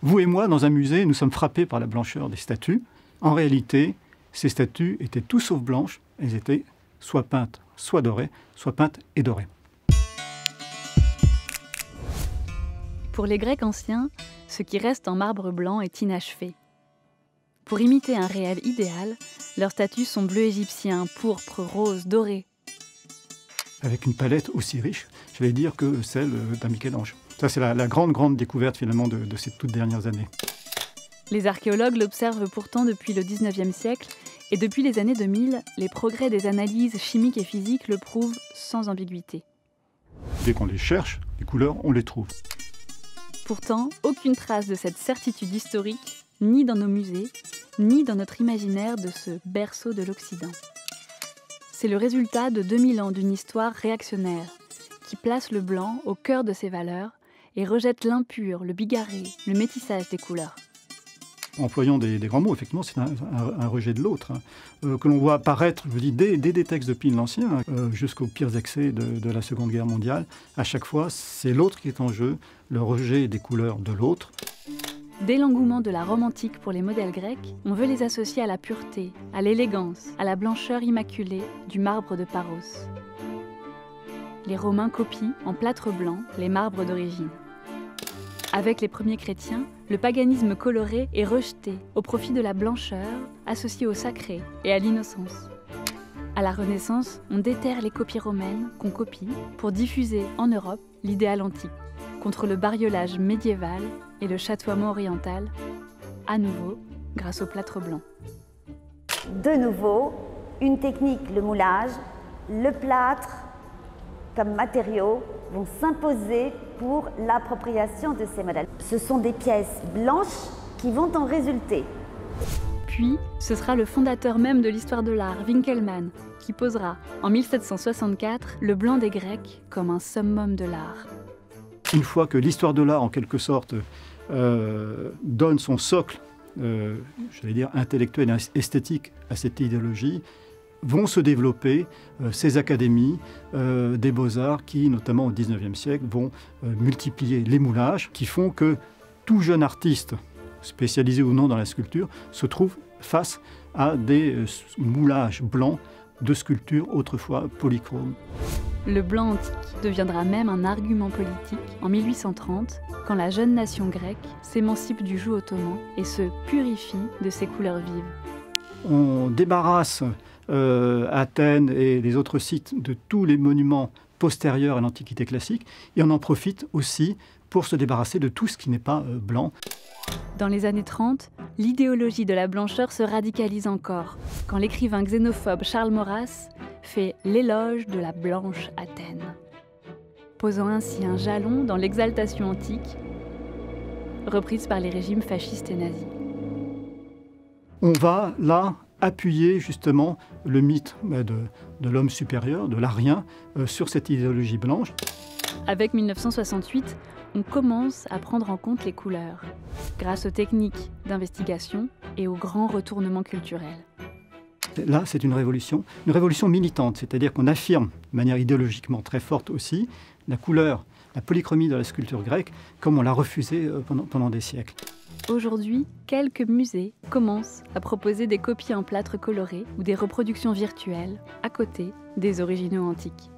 Vous et moi, dans un musée, nous sommes frappés par la blancheur des statues. En réalité, ces statues étaient tout sauf blanches. Elles étaient soit peintes, soit dorées, soit peintes et dorées. Pour les Grecs anciens, ce qui reste en marbre blanc est inachevé. Pour imiter un réel idéal, leurs statues sont bleu égyptien, pourpre, rose, doré. Avec une palette aussi riche, j'allais dire, que celle d'un Michel-Ange. Ça, c'est la grande découverte finalement de ces toutes dernières années. Les archéologues l'observent pourtant depuis le 19e siècle, et depuis les années 2000, les progrès des analyses chimiques et physiques le prouvent sans ambiguïté. Dès qu'on les cherche, les couleurs, on les trouve. Pourtant, aucune trace de cette certitude historique, ni dans nos musées, ni dans notre imaginaire de ce berceau de l'Occident. C'est le résultat de 2000 ans d'une histoire réactionnaire, qui place le blanc au cœur de ses valeurs et rejette l'impur, le bigarré, le métissage des couleurs. Employant des grands mots, effectivement, c'est un rejet de l'autre, que l'on voit apparaître, je vous dis, dès des textes de Pline l'Ancien, jusqu'aux pires excès de la Seconde Guerre mondiale. À chaque fois, c'est l'autre qui est en jeu, le rejet des couleurs de l'autre. Dès l'engouement de la Rome antique pour les modèles grecs, on veut les associer à la pureté, à l'élégance, à la blancheur immaculée du marbre de Paros. Les Romains copient, en plâtre blanc, les marbres d'origine. Avec les premiers chrétiens, le paganisme coloré est rejeté au profit de la blancheur, associée au sacré et à l'innocence. À la Renaissance, on déterre les copies romaines qu'on copie pour diffuser en Europe l'idéal antique, contre le bariolage médiéval et le chatoiement oriental, à nouveau grâce au plâtre blanc. De nouveau, une technique, le moulage, le plâtre comme matériaux vont s'imposer pour l'appropriation de ces modèles. Ce sont des pièces blanches qui vont en résulter. Puis, ce sera le fondateur même de l'histoire de l'art, Winckelmann, qui posera, en 1764, le blanc des Grecs comme un summum de l'art. Une fois que l'histoire de l'art, en quelque sorte, donne son socle, j'allais dire, intellectuel et esthétique à cette idéologie, vont se développer ces académies des beaux-arts qui, notamment au XIXe siècle, vont multiplier les moulages, qui font que tout jeune artiste, spécialisé ou non dans la sculpture, se trouve face à des moulages blancs de sculptures autrefois polychromes. Le blanc antique deviendra même un argument politique en 1830, quand la jeune nation grecque s'émancipe du joug ottoman et se purifie de ses couleurs vives. On débarrasse Athènes et les autres sites de tous les monuments postérieurs à l'Antiquité classique, et on en profite aussi pour se débarrasser de tout ce qui n'est pas blanc. Dans les années 30, l'idéologie de la blancheur se radicalise encore, quand l'écrivain xénophobe Charles Maurras fait l'éloge de la blanche Athènes, posant ainsi un jalon dans l'exaltation antique, reprise par les régimes fascistes et nazis. On va là appuyer justement le mythe de l'homme supérieur, de l'arien, sur cette idéologie blanche. Avec 1968, on commence à prendre en compte les couleurs, grâce aux techniques d'investigation et aux grands retournements culturels. Là, c'est une révolution militante, c'est-à-dire qu'on affirme de manière idéologiquement très forte aussi la couleur, la polychromie de la sculpture grecque, comme on l'a refusé pendant des siècles. Aujourd'hui, quelques musées commencent à proposer des copies en plâtre coloré ou des reproductions virtuelles à côté des originaux antiques.